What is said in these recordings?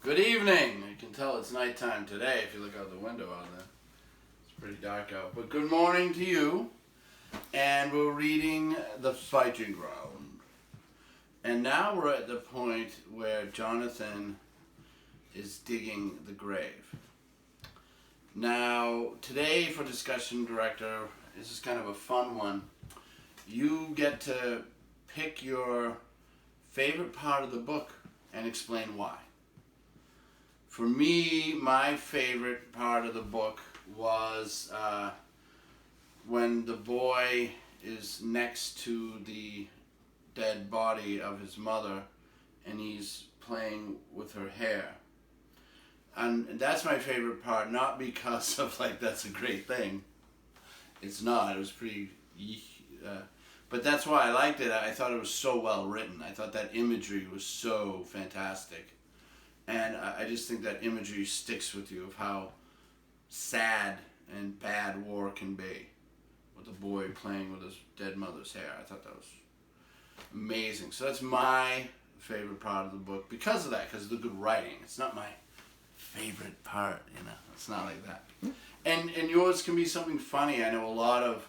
Good evening. You can tell it's nighttime today if you look out the window out there. It's pretty dark out. But good morning to you. And we're reading The Fighting Ground. And now we're at the point where Jonathan is digging the grave. Now, today for Discussion Director, this is kind of a fun one. You get to pick your favorite part of the book and explain why. For me, my favorite part of the book was when the boy is next to the dead body of his mother and he's playing with her hair. And that's my favorite part, not because of that's a great thing. It's not. It was pretty... but that's why I liked it. I thought it was so well written. I thought that imagery was so fantastic. And I just think that imagery sticks with you of how sad and bad war can be. With a boy playing with his dead mother's hair. I thought that was amazing. So that's my favorite part of the book because of that, because of the good writing. It's not my favorite part, It's not like that. And yours can be something funny. I know a lot of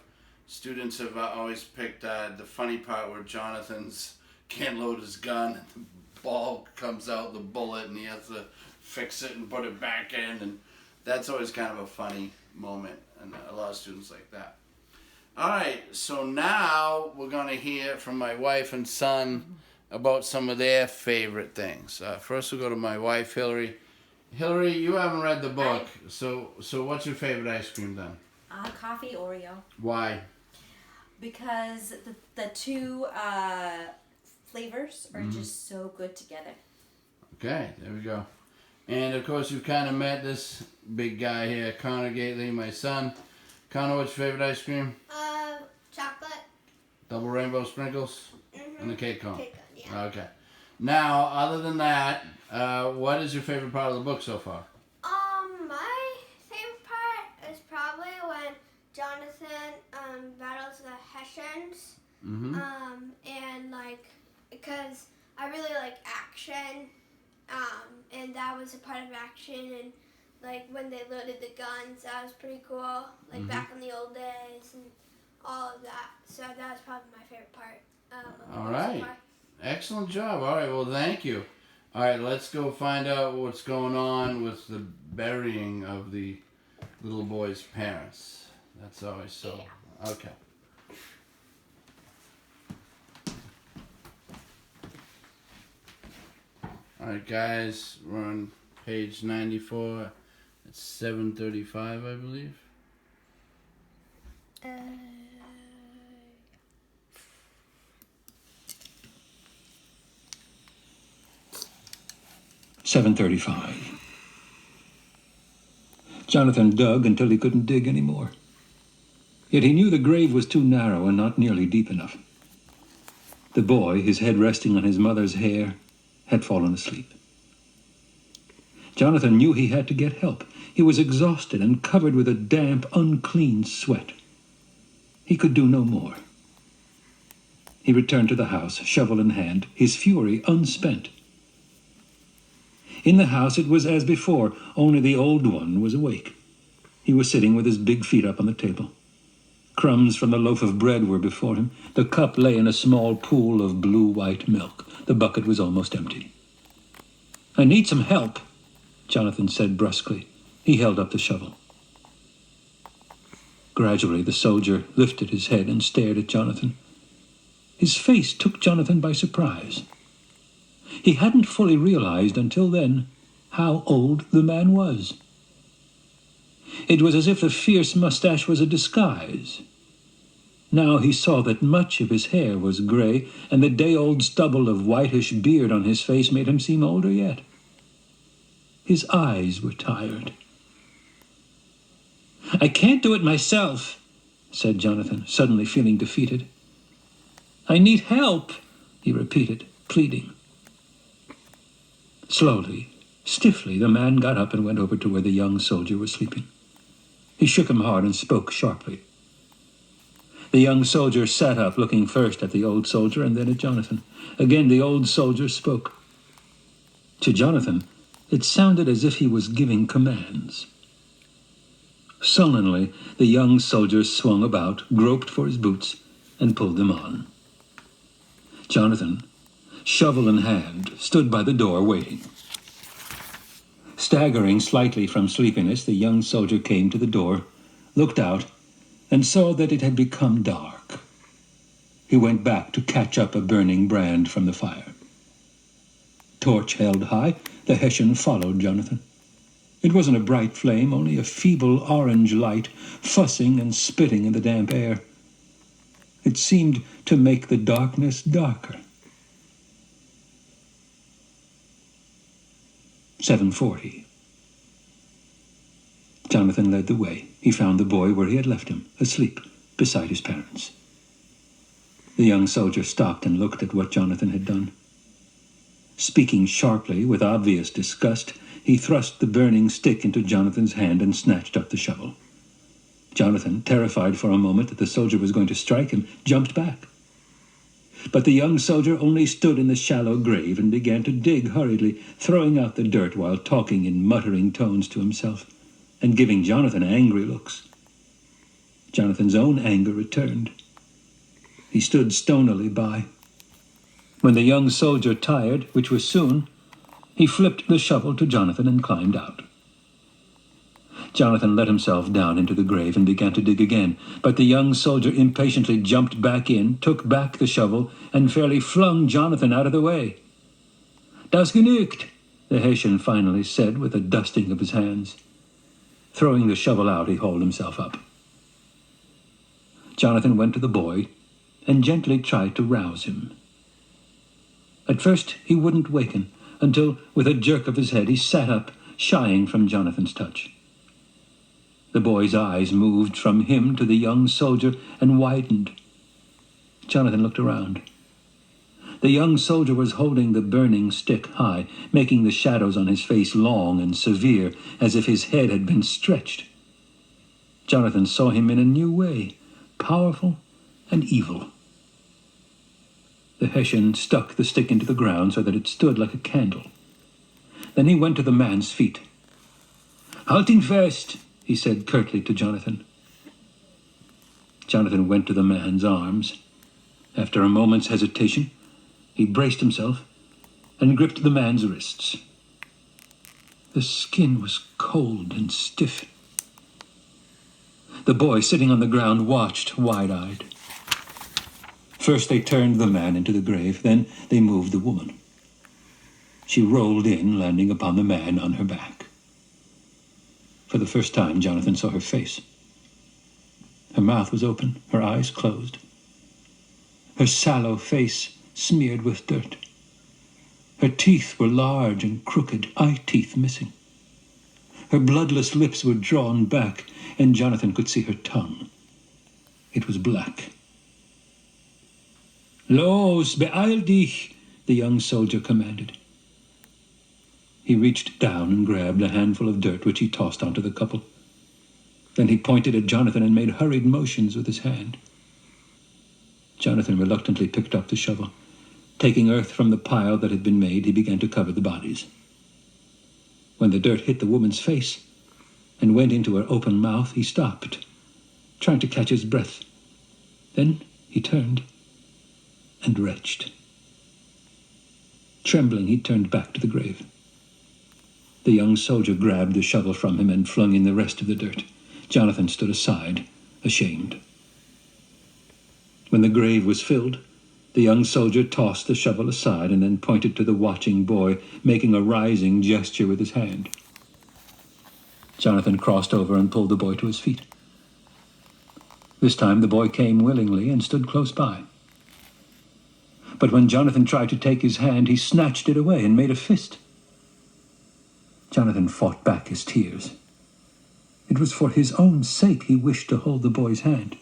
students have always picked the funny part where Jonathan's can't load his gun and the ball comes out, the bullet, and he has to fix it and put it back in, and that's always kind of a funny moment, and a lot of students like that. All right, so now we're going to hear from my wife and son about some of their favorite things. First we'll go to my wife, Hillary. Hillary, you haven't read the book, so what's your favorite ice cream then? Coffee Oreo. Why? Because the two flavors are just so good together. Okay, there we go. And of course you've kind of met this big guy here, Connor Gately, my son. Connor, what's your favorite ice cream? Chocolate. Double rainbow sprinkles? Mm-hmm. And the cake cone? Cake cone, yeah. Okay. Now, other than that, what is your favorite part of the book so far? My favorite part is probably when Jonathan battles the Hessians. Mm-hmm. And because I really like action, and that was a part of action, and when they loaded the guns, that was pretty cool, back in the old days and all of that. So that was probably my favorite part. All right. Excellent job. All right, well, thank you. All right, let's go find out what's going on with the burying of the little boy's parents. That's always so... Yeah. Okay. All right, guys, we're on page 94. It's 735, I believe. 7:35. Jonathan dug until he couldn't dig anymore. Yet he knew the grave was too narrow and not nearly deep enough. The boy, his head resting on his mother's hair, had fallen asleep. Jonathan knew he had to get help. He was exhausted and covered with a damp, unclean sweat. He could do no more. He returned to the house, shovel in hand, his fury unspent. In the house it was as before, only the old one was awake. He was sitting with his big feet up on the table. Crumbs from the loaf of bread were before him. The cup lay in a small pool of blue-white milk. The bucket was almost empty. "I need some help," Jonathan said brusquely. He held up the shovel. Gradually, the soldier lifted his head and stared at Jonathan. His face took Jonathan by surprise. He hadn't fully realized until then how old the man was. It was as if the fierce mustache was a disguise. Now he saw that much of his hair was gray, and the day-old stubble of whitish beard on his face made him seem older yet. His eyes were tired. "I can't do it myself," said Jonathan, suddenly feeling defeated. "I need help," he repeated, pleading. Slowly, stiffly, the man got up and went over to where the young soldier was sleeping. He shook him hard and spoke sharply. The young soldier sat up, looking first at the old soldier and then at Jonathan. Again the old soldier spoke. To Jonathan, It sounded as if he was giving commands. Sullenly, the young soldier swung about, groped for his boots, and pulled them on. Jonathan, shovel in hand, stood by the door waiting. Staggering slightly from sleepiness, the young soldier came to the door, looked out, and saw that it had become dark. He went back to catch up a burning brand from the fire. Torch held high, the Hessian followed Jonathan. It wasn't a bright flame, only a feeble orange light, fussing and spitting in the damp air. It seemed to make the darkness darker. 7:40. Jonathan led the way. He found the boy where he had left him, asleep, beside his parents. The young soldier stopped and looked at what Jonathan had done. Speaking sharply, with obvious disgust, he thrust the burning stick into Jonathan's hand and snatched up the shovel. Jonathan, terrified for a moment that the soldier was going to strike him, jumped back. But the young soldier only stood in the shallow grave and began to dig hurriedly, throwing out the dirt while talking in muttering tones to himself, and giving Jonathan angry looks. Jonathan's own anger returned. He stood stonily by. When the young soldier tired, which was soon, he flipped the shovel to Jonathan and climbed out. Jonathan let himself down into the grave and began to dig again, but the young soldier impatiently jumped back in, took back the shovel, and fairly flung Jonathan out of the way. "Das genügt," the Hessian finally said with a dusting of his hands. Throwing the shovel out, he hauled himself up. Jonathan went to the boy and gently tried to rouse him. At first he wouldn't waken, until, with a jerk of his head, he sat up, shying from Jonathan's touch. The boy's eyes moved from him to the young soldier and widened. Jonathan looked around. The young soldier was holding the burning stick high, making the shadows on his face long and severe, as if his head had been stretched. Jonathan saw him in a new way, powerful and evil. The Hessian stuck the stick into the ground so that it stood like a candle. Then he went to the man's feet. "Halt ihn fest," he said curtly to Jonathan. Jonathan went to the man's arms. After a moment's hesitation, he braced himself and gripped the man's wrists. The skin was cold and stiff. The boy, sitting on the ground, watched wide-eyed. First they turned the man into the grave, then they moved the woman. She rolled in, landing upon the man on her back. For the first time, Jonathan saw her face. Her mouth was open, her eyes closed. Her sallow face smeared with dirt. Her teeth were large and crooked, eye teeth missing. Her bloodless lips were drawn back, and Jonathan could see her tongue. It was black. "Los, beeil dich," the young soldier commanded. He reached down and grabbed a handful of dirt which he tossed onto the couple. Then he pointed at Jonathan and made hurried motions with his hand. Jonathan reluctantly picked up the shovel. Taking earth from the pile that had been made, he began to cover the bodies. When the dirt hit the woman's face and went into her open mouth, he stopped, trying to catch his breath. Then he turned and retched. Trembling, he turned back to the grave. The young soldier grabbed the shovel from him and flung in the rest of the dirt. Jonathan stood aside, ashamed. When the grave was filled, the young soldier tossed the shovel aside and then pointed to the watching boy, making a rising gesture with his hand. Jonathan crossed over and pulled the boy to his feet. This time the boy came willingly and stood close by. But when Jonathan tried to take his hand, he snatched it away and made a fist. Jonathan fought back his tears. It was for his own sake he wished to hold the boy's hand.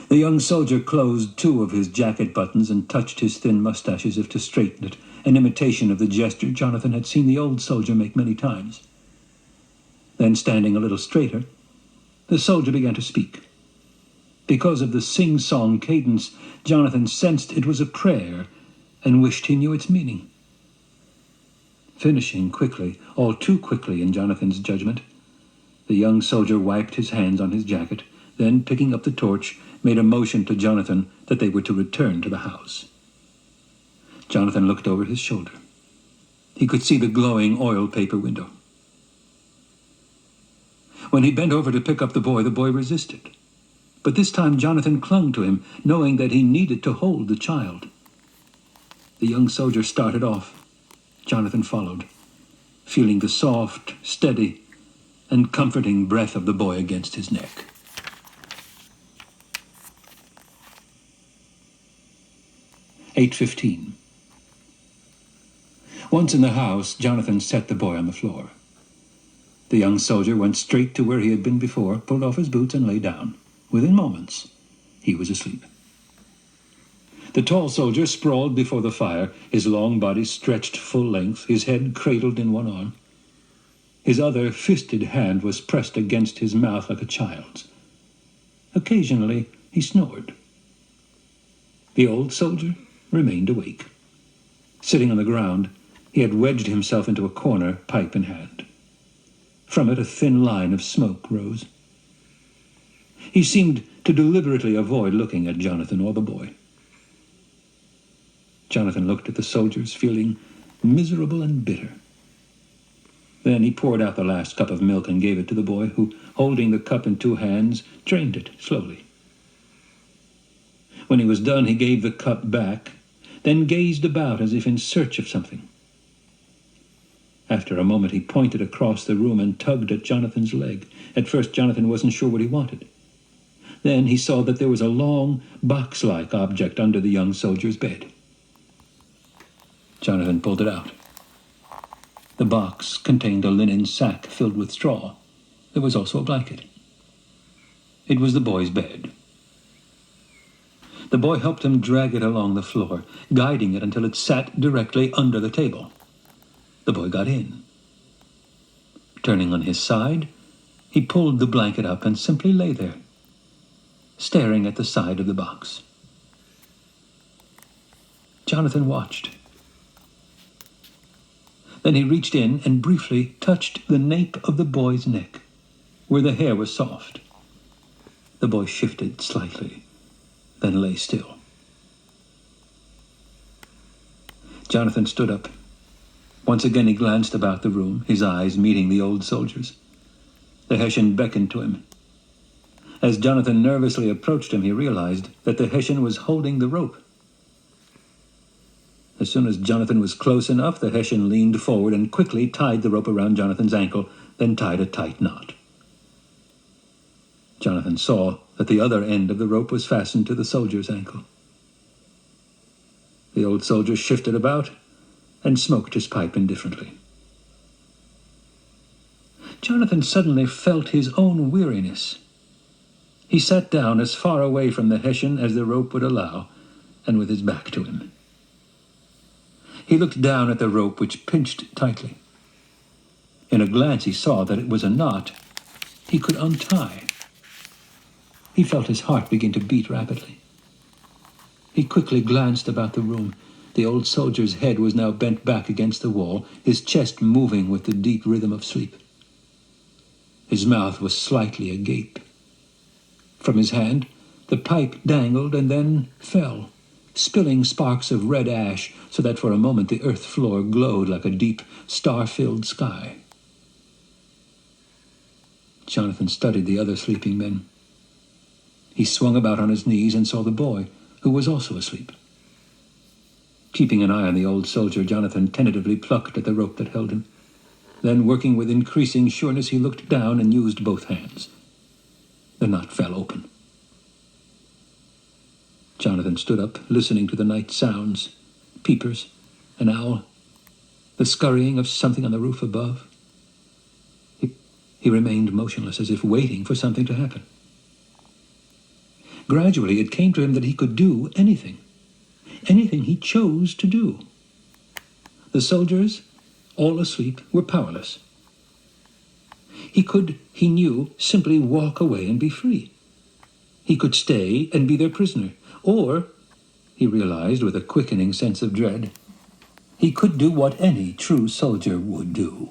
The young soldier closed two of his jacket buttons and touched his thin mustache as if to straighten it, an imitation of the gesture Jonathan had seen the old soldier make many times. Then, standing a little straighter, the soldier began to speak. Because of the sing-song cadence, Jonathan sensed it was a prayer and wished he knew its meaning. finishing quickly, all too quickly in Jonathan's judgment. The young soldier wiped his hands on his jacket, then, picking up the torch, made a motion to Jonathan that they were to return to the house. Jonathan looked over his shoulder. He could see the glowing oil paper window. When he bent over to pick up the boy resisted. But this time Jonathan clung to him, knowing that he needed to hold the child. The young soldier started off. Jonathan followed, feeling the soft, steady, and comforting breath of the boy against his neck. "8:15. Once in the house, Jonathan set the boy on the floor. The young soldier went straight to where he had been before, pulled off his boots, and lay down. Within moments, he was asleep. The tall soldier sprawled before the fire, his long body stretched full length, his head cradled in one arm. His other fisted hand was pressed against his mouth like a child's. Occasionally, he snored. The old soldier remained awake. Sitting on the ground, he had wedged himself into a corner, pipe in hand. From it, a thin line of smoke rose. He seemed to deliberately avoid looking at Jonathan or the boy. Jonathan looked at the soldiers, feeling miserable and bitter. Then he poured out the last cup of milk and gave it to the boy, who, holding the cup in two hands, drained it slowly. When he was done, he gave the cup back, then gazed about as if in search of something. After a moment, he pointed across the room and tugged at Jonathan's leg. At first, Jonathan wasn't sure what he wanted. Then he saw that there was a long, box-like object under the young soldier's bed. Jonathan pulled it out. The box contained a linen sack filled with straw. There was also a blanket. It was the boy's bed. The boy helped him drag it along the floor, guiding it until it sat directly under the table. The boy got in. Turning on his side, he pulled the blanket up and simply lay there, staring at the side of the box. Jonathan watched. Then he reached in and briefly touched the nape of the boy's neck, where the hair was soft. The boy shifted slightly, then lay still. Jonathan stood up. Once again he glanced about the room, his eyes meeting the old soldier's. The Hessian beckoned to him. As Jonathan nervously approached him, he realized that the Hessian was holding the rope. As soon as Jonathan was close enough, the Hessian leaned forward and quickly tied the rope around Jonathan's ankle, then tied a tight knot. Jonathan saw that the other end of the rope was fastened to the soldier's ankle. The old soldier shifted about and smoked his pipe indifferently. Jonathan suddenly felt his own weariness. He sat down as far away from the Hessian as the rope would allow, and with his back to him. He looked down at the rope, which pinched tightly. In a glance he saw that it was a knot he could untie. He felt his heart begin to beat rapidly. He quickly glanced about the room. The old soldier's head was now bent back against the wall, his chest moving with the deep rhythm of sleep. His mouth was slightly agape. From his hand, the pipe dangled and then fell, spilling sparks of red ash so that for a moment the earth floor glowed like a deep, star-filled sky. Jonathan studied the other sleeping men. He swung about on his knees and saw the boy, who was also asleep. Keeping an eye on the old soldier, Jonathan tentatively plucked at the rope that held him. Then, working with increasing sureness, he looked down and used both hands. The knot fell open. Jonathan stood up, listening to the night sounds, peepers, an owl, the scurrying of something on the roof above. He remained motionless, as if waiting for something to happen. Gradually, it came to him that he could do anything he chose to do. The soldiers, all asleep, were powerless. He could, he knew, simply walk away and be free. He could stay and be their prisoner. Or, he realized with a quickening sense of dread, he could do what any true soldier would do.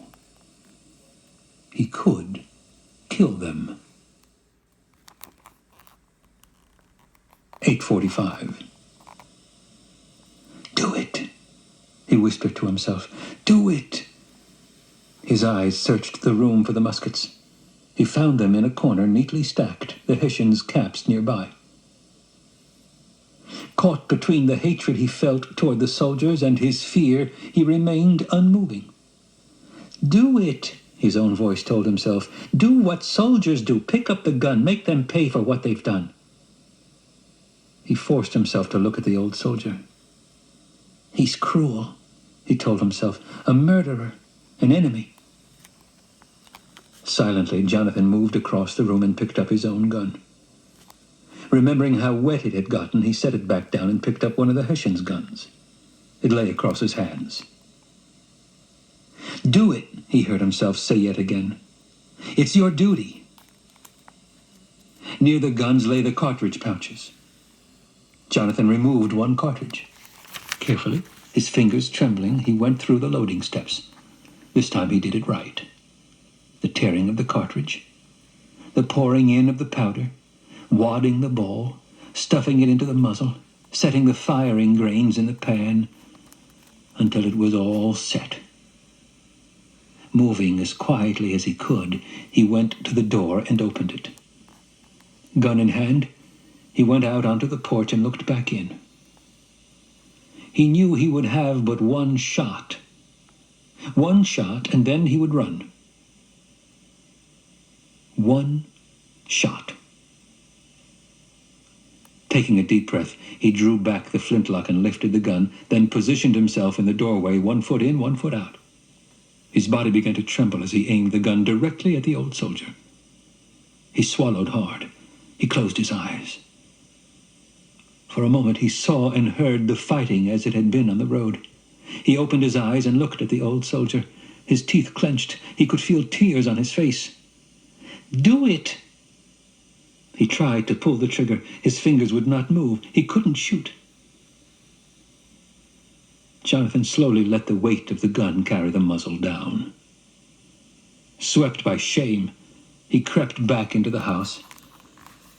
He could kill them. 8:45. Do it, he whispered to himself. Do it. His eyes searched the room for the muskets. He found them in a corner, neatly stacked, the Hessians' caps nearby. Caught between the hatred he felt toward the soldiers and his fear, he remained unmoving. Do it, his own voice told himself. Do what soldiers do. Pick up the gun. Make them pay for what they've done. He forced himself to look at the old soldier. He's cruel, he told himself. A murderer. An enemy. Silently, Jonathan moved across the room and picked up his own gun. Remembering how wet it had gotten, he set it back down and picked up one of the Hessians' guns. It lay across his hands. Do it, he heard himself say yet again. It's your duty. Near the guns lay the cartridge pouches. Jonathan removed one cartridge. Carefully, his fingers trembling, he went through the loading steps. This time he did it right. The tearing of the cartridge, the pouring in of the powder, wadding the ball, stuffing it into the muzzle, setting the firing grains in the pan until it was all set. Moving as quietly as he could, he went to the door and opened it. Gun in hand, he went out onto the porch and looked back in. He knew he would have but one shot. One shot, and then he would run. One shot. Taking a deep breath, he drew back the flintlock and lifted the gun, then positioned himself in the doorway, 1 foot in, 1 foot out. His body began to tremble as he aimed the gun directly at the old soldier. He swallowed hard. He closed his eyes. For a moment he saw and heard the fighting as it had been on the road. He opened his eyes and looked at the old soldier. His teeth clenched. He could feel tears on his face. Do it! He tried to pull the trigger. His fingers would not move. He couldn't shoot. Jonathan slowly let the weight of the gun carry the muzzle down. Swept by shame, he crept back into the house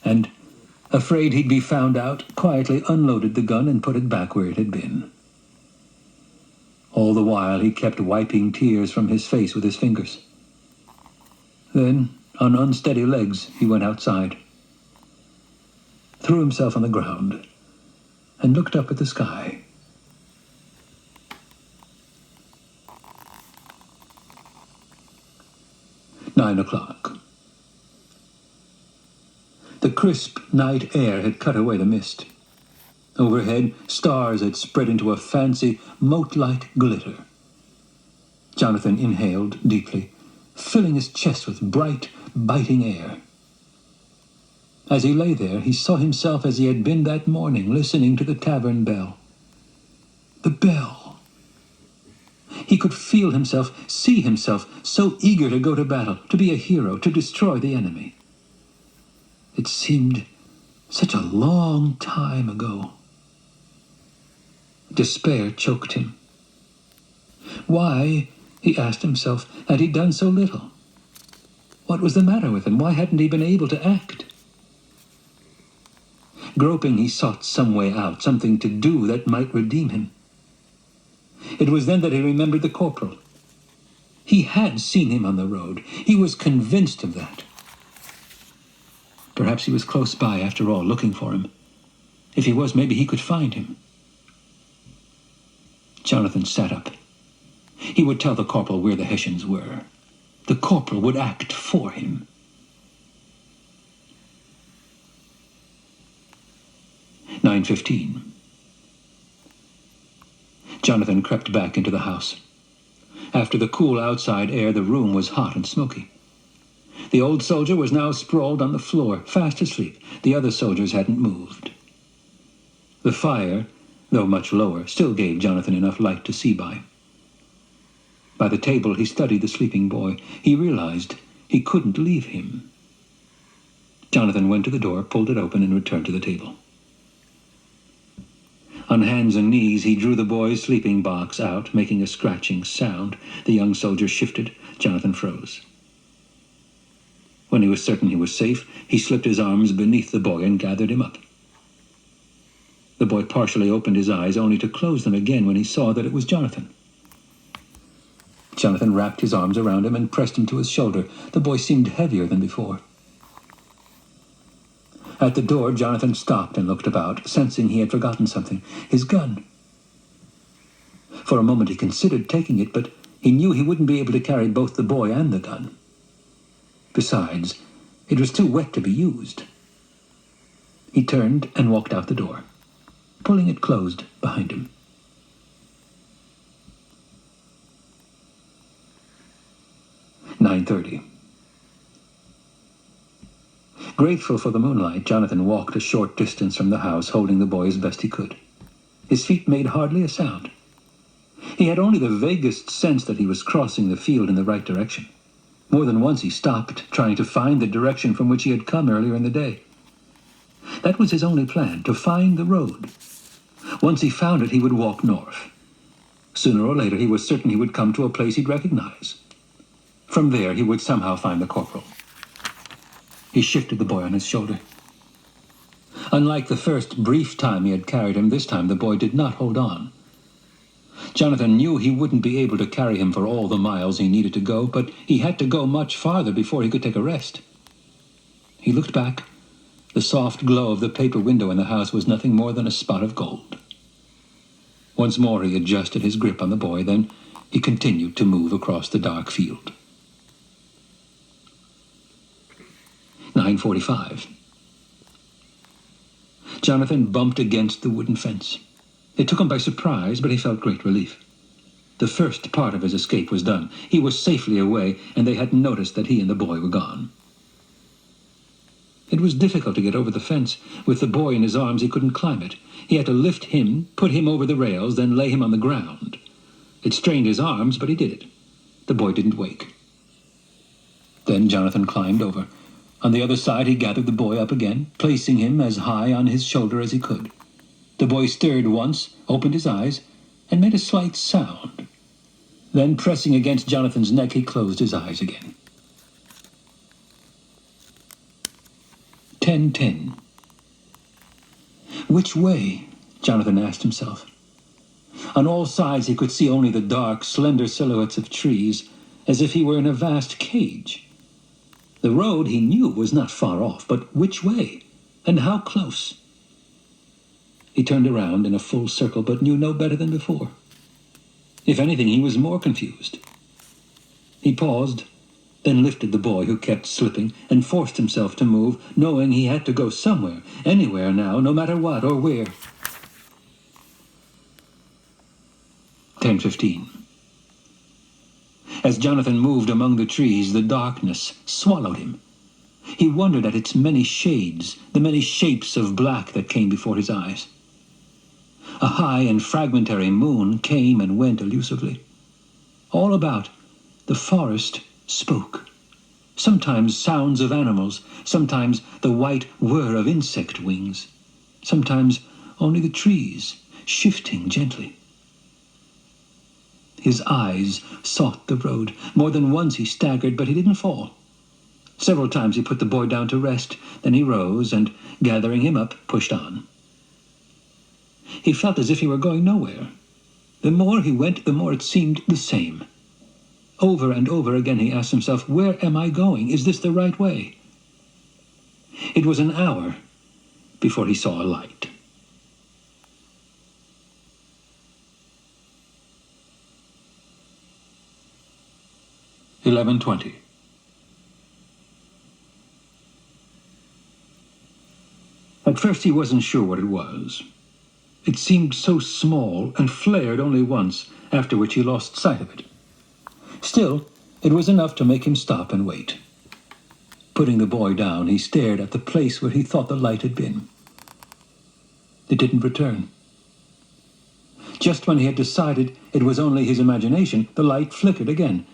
and, afraid he'd be found out, quietly unloaded the gun and put it back where it had been. All the while, he kept wiping tears from his face with his fingers. Then, on unsteady legs, he went outside, threw himself on the ground, and looked up at the sky. 9 o'clock. The crisp night air had cut away the mist. Overhead, stars had spread into a fancy, mote-like glitter. Jonathan inhaled deeply, filling his chest with bright, biting air. As he lay there, he saw himself as he had been that morning, listening to the tavern bell. The bell. He could feel himself, see himself, so eager to go to battle, to be a hero, to destroy the enemy. It seemed such a long time ago. Despair choked him. Why, he asked himself, had he done so little? What was the matter with him? Why hadn't he been able to act? Groping, he sought some way out, something to do that might redeem him. It was then that he remembered the corporal. He had seen him on the road. He was convinced of that. Perhaps he was close by, after all, looking for him. If he was, maybe he could find him. Jonathan sat up. He would tell the corporal where the Hessians were. The corporal would act for him. "9:15. Jonathan crept back into the house. After the cool outside air, the room was hot and smoky. The old soldier was now sprawled on the floor, fast asleep. The other soldiers hadn't moved. The fire, though much lower, still gave Jonathan enough light to see by. By the table, he studied the sleeping boy. He realized he couldn't leave him. Jonathan went to the door, pulled it open, and returned to the table. On hands and knees, he drew the boy's sleeping box out, making a scratching sound. The young soldier shifted. Jonathan froze. When he was certain he was safe, he slipped his arms beneath the boy and gathered him up. The boy partially opened his eyes, only to close them again when he saw that it was Jonathan. Jonathan wrapped his arms around him and pressed him to his shoulder. The boy seemed heavier than before. At the door, Jonathan stopped and looked about, sensing he had forgotten something. His gun. For a moment he considered taking it, but he knew he wouldn't be able to carry both the boy and the gun. Besides, it was too wet to be used. He turned and walked out the door, pulling it closed behind him. "9:30. Grateful for the moonlight, Jonathan walked a short distance from the house, holding the boy as best he could. His feet made hardly a sound. He had only the vaguest sense that he was crossing the field in the right direction. More than once he stopped, trying to find the direction from which he had come earlier in the day. That was his only plan, to find the road. Once he found it, he would walk north. Sooner or later, he was certain he would come to a place he'd recognize. From there, he would somehow find the corporal. He shifted the boy on his shoulder. Unlike the first brief time he had carried him, this time the boy did not hold on. Jonathan knew he wouldn't be able to carry him for all the miles he needed to go, but he had to go much farther before he could take a rest. He looked back. The soft glow of the paper window in the house was nothing more than a spot of gold. Once more he adjusted his grip on the boy, then he continued to move across the dark field. 9:45. Jonathan bumped against the wooden fence. It took him by surprise, but he felt great relief. The first part of his escape was done. He was safely away, and they hadn't noticed that he and the boy were gone. It was difficult to get over the fence. With the boy in his arms, he couldn't climb it. He had to lift him, put him over the rails, then lay him on the ground. It strained his arms, but he did it. The boy didn't wake. Then Jonathan climbed over. On the other side, he gathered the boy up again, placing him as high on his shoulder as he could. The boy stirred once, opened his eyes, and made a slight sound. Then, pressing against Jonathan's neck, he closed his eyes again. 10:10. Which way? Jonathan asked himself. On all sides, he could see only the dark, slender silhouettes of trees, as if he were in a vast cage. The road, he knew, was not far off, but which way? And how close? He turned around in a full circle, but knew no better than before. If anything, he was more confused. He paused, then lifted the boy, who kept slipping, and forced himself to move, knowing he had to go somewhere, anywhere now, no matter what or where. 10:15. As Jonathan moved among the trees, the darkness swallowed him. He wondered at its many shades, the many shapes of black that came before his eyes. A high and fragmentary moon came and went elusively. All about, the forest spoke. Sometimes sounds of animals, sometimes the white whir of insect wings, sometimes only the trees shifting gently. His eyes sought the road. More than once he staggered, but he didn't fall. Several times he put the boy down to rest. Then he rose and, gathering him up, pushed on. He felt as if he were going nowhere. The more he went, the more it seemed the same. Over and over again he asked himself, where am I going? Is this the right way? It was an hour before he saw a light. "11:20. At first he wasn't sure what it was. It seemed so small and flared only once, after which he lost sight of it. Still, it was enough to make him stop and wait. Putting the boy down, he stared at the place where he thought the light had been. It didn't return. Just when he had decided it was only his imagination, the light flickered again.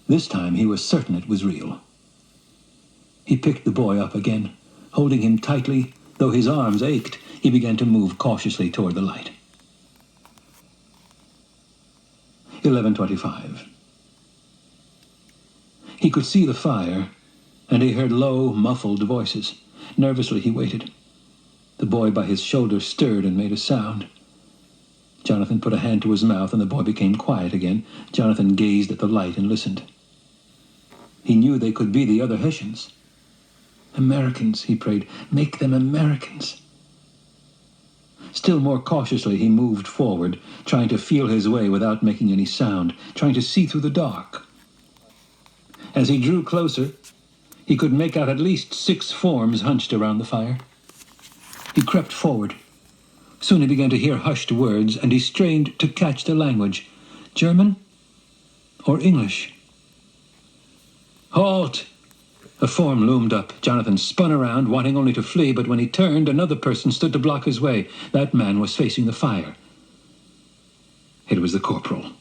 This time he was certain it was real. He picked the boy up again. Holding him tightly, though his arms ached, he began to move cautiously toward the light. 11:25. He could see the fire, and he heard low, muffled voices. Nervously, he waited. The boy by his shoulder stirred and made a sound. Jonathan put a hand to his mouth, and the boy became quiet again. Jonathan gazed at the light and listened. He knew they could be the other Hessians. Americans, he prayed. Make them Americans. Still more cautiously, he moved forward, trying to feel his way without making any sound, trying to see through the dark. As he drew closer, he could make out at least 6 forms hunched around the fire. He crept forward. Soon he began to hear hushed words, and he strained to catch the language. German or English? Halt! A form loomed up. Jonathan spun around, wanting only to flee, but when he turned, another person stood to block his way. That man was facing the fire. It was the corporal.